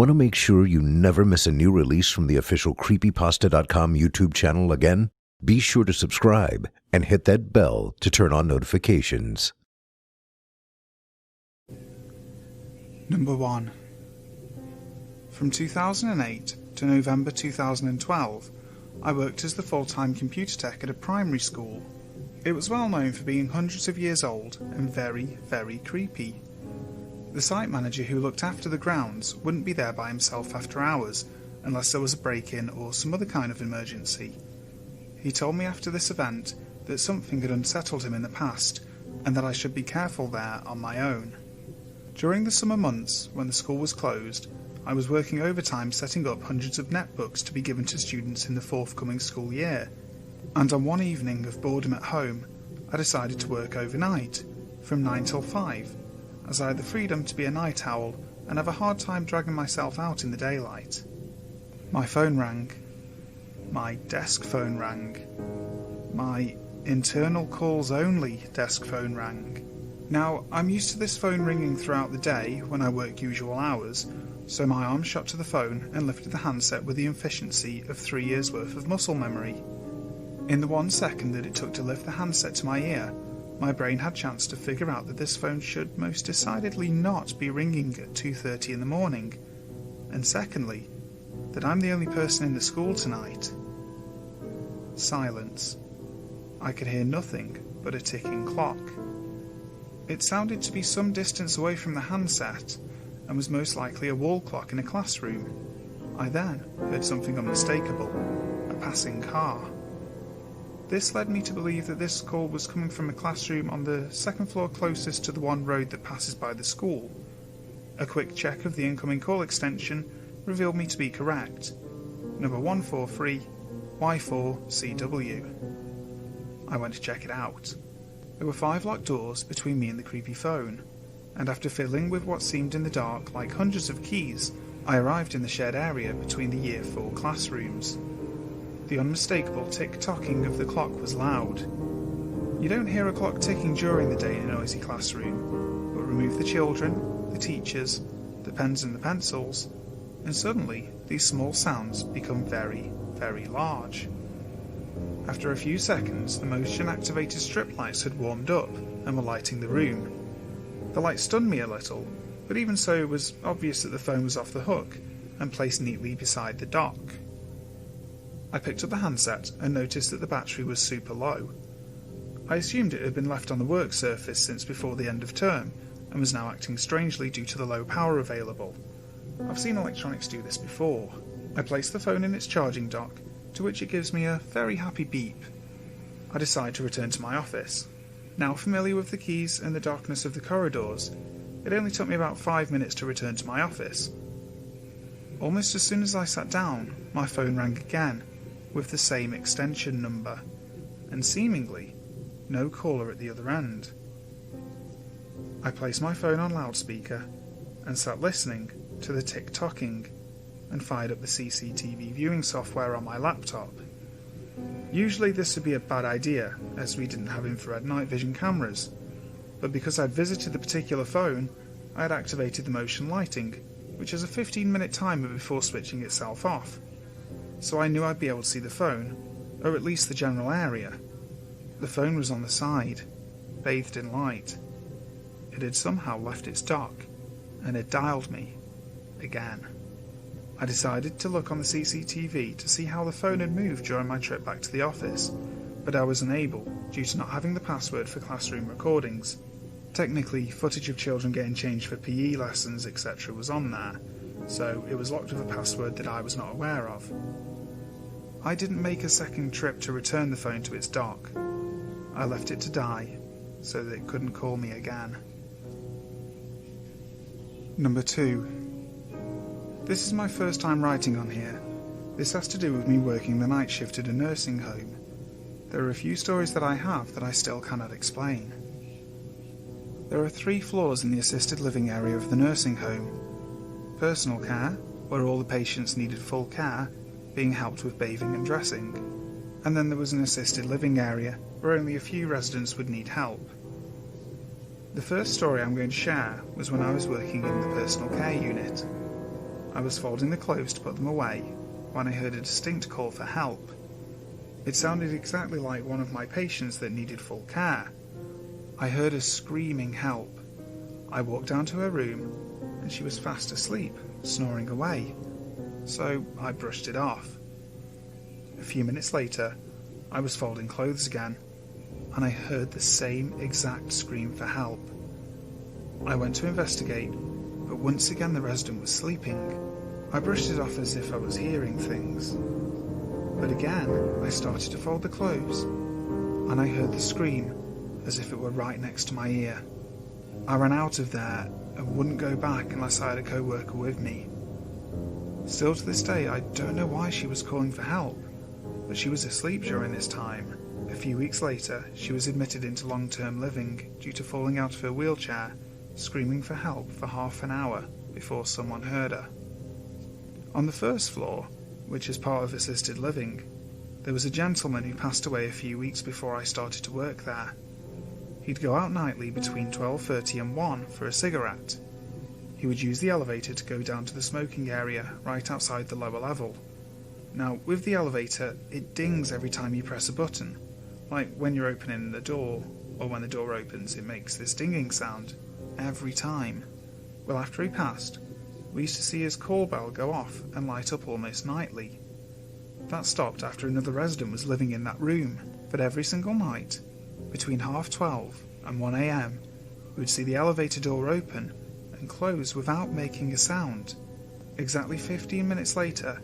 Want to make sure you never miss a new release from the official Creepypasta.com YouTube channel again? Be sure to subscribe and hit that bell to turn on notifications. Number 1. From 2008 to November 2012, I worked as the full-time computer tech at a primary school. It was well known for being hundreds of years old and very, very creepy. The site manager who looked after the grounds wouldn't be there by himself after hours unless there was a break-in or some other kind of emergency. He told me after this event that something had unsettled him in the past and that I should be careful there on my own. During the summer months, when the school was closed, I was working overtime setting up hundreds of netbooks to be given to students in the forthcoming school year, and on one evening of boredom at home, I decided to work overnight, from 9 till 5, as I had the freedom to be a night owl and have a hard time dragging myself out in the daylight. My phone rang. My desk phone rang. My internal calls only desk phone rang. Now, I'm used to this phone ringing throughout the day when I work usual hours, so my arm shot to the phone and lifted the handset with the efficiency of 3 years' worth of muscle memory. In the 1 second that it took to lift the handset to my ear, my brain had chance to figure out that this phone should most decidedly not be ringing at 2:30 in the morning, and secondly, that I'm the only person in the school tonight. Silence. I could hear nothing but a ticking clock. It sounded to be some distance away from the handset, and was most likely a wall clock in a classroom. I then heard something unmistakable, a passing car. This led me to believe that this call was coming from a classroom on the second floor closest to the one road that passes by the school. A quick check of the incoming call extension revealed me to be correct. Number 143, Y4CW. I went to check it out. There were 5 locked doors between me and the creepy phone, and after fiddling with what seemed in the dark like hundreds of keys, I arrived in the shared area between the Year 4 classrooms. The unmistakable tick-tocking of the clock was loud. You don't hear a clock ticking during the day in a noisy classroom, but remove the children, the teachers, the pens and the pencils, and suddenly these small sounds become very, very large. After a few seconds, the motion-activated strip lights had warmed up and were lighting the room. The light stunned me a little, but even so it was obvious that the phone was off the hook and placed neatly beside the dock. I picked up the handset and noticed that the battery was super low. I assumed it had been left on the work surface since before the end of term and was now acting strangely due to the low power available. I've seen electronics do this before. I placed the phone in its charging dock, to which it gives me a very happy beep. I decide to return to my office. Now familiar with the keys and the darkness of the corridors, it only took me about 5 minutes to return to my office. Almost as soon as I sat down, my phone rang again, with the same extension number, and seemingly no caller at the other end. I placed my phone on loudspeaker and sat listening to the tick-tocking and fired up the CCTV viewing software on my laptop. Usually this would be a bad idea, as we didn't have infrared night vision cameras, but because I'd visited the particular phone, I had activated the motion lighting, which has a 15-minute timer before switching itself off, so I knew I'd be able to see the phone, or at least the general area. The phone was on the side, bathed in light. It had somehow left its dock, and had dialed me again. I decided to look on the CCTV to see how the phone had moved during my trip back to the office, but I was unable due to not having the password for classroom recordings. Technically, footage of children getting changed for PE lessons, etc. was on there, so it was locked with a password that I was not aware of. I didn't make a second trip to return the phone to its dock. I left it to die, so that it couldn't call me again. Number 2. This is my first time writing on here. This has to do with me working the night shift at a nursing home. There are a few stories that I have that I still cannot explain. There are 3 floors in the assisted living area of the nursing home. Personal care, where all the patients needed full care, being helped with bathing and dressing. And then there was an assisted living area, where only a few residents would need help. The first story I'm going to share was when I was working in the personal care unit. I was folding the clothes to put them away when I heard a distinct call for help. It sounded exactly like one of my patients that needed full care. I heard her screaming help. I walked down to her room, and she was fast asleep, snoring away, so I brushed it off. A few minutes later, I was folding clothes again, and I heard the same exact scream for help. I went to investigate, but once again the resident was sleeping. I brushed it off as if I was hearing things. But again, I started to fold the clothes, and I heard the scream as if it were right next to my ear. I ran out of there and wouldn't go back unless I had a co-worker with me. Still to this day, I don't know why she was calling for help, but she was asleep during this time. A few weeks later, she was admitted into long-term living due to falling out of her wheelchair, screaming for help for half an hour before someone heard her. On the first floor, which is part of assisted living, there was a gentleman who passed away a few weeks before I started to work there. He'd go out nightly between 12:30 and 1 for a cigarette. He would use the elevator to go down to the smoking area right outside the lower level. Now, with the elevator, it dings every time you press a button, like when you're opening the door, or when the door opens, it makes this dinging sound every time. Well, after he passed, we used to see his call bell go off and light up almost nightly. That stopped after another resident was living in that room, but every single night, between 12:30 and 1 a.m, we would see the elevator door open and close without making a sound. Exactly 15 minutes later,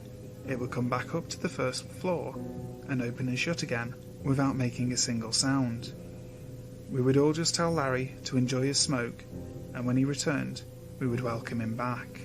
it would come back up to the first floor and open and shut again without making a single sound. We would all just tell Larry to enjoy his smoke, and when he returned, we would welcome him back.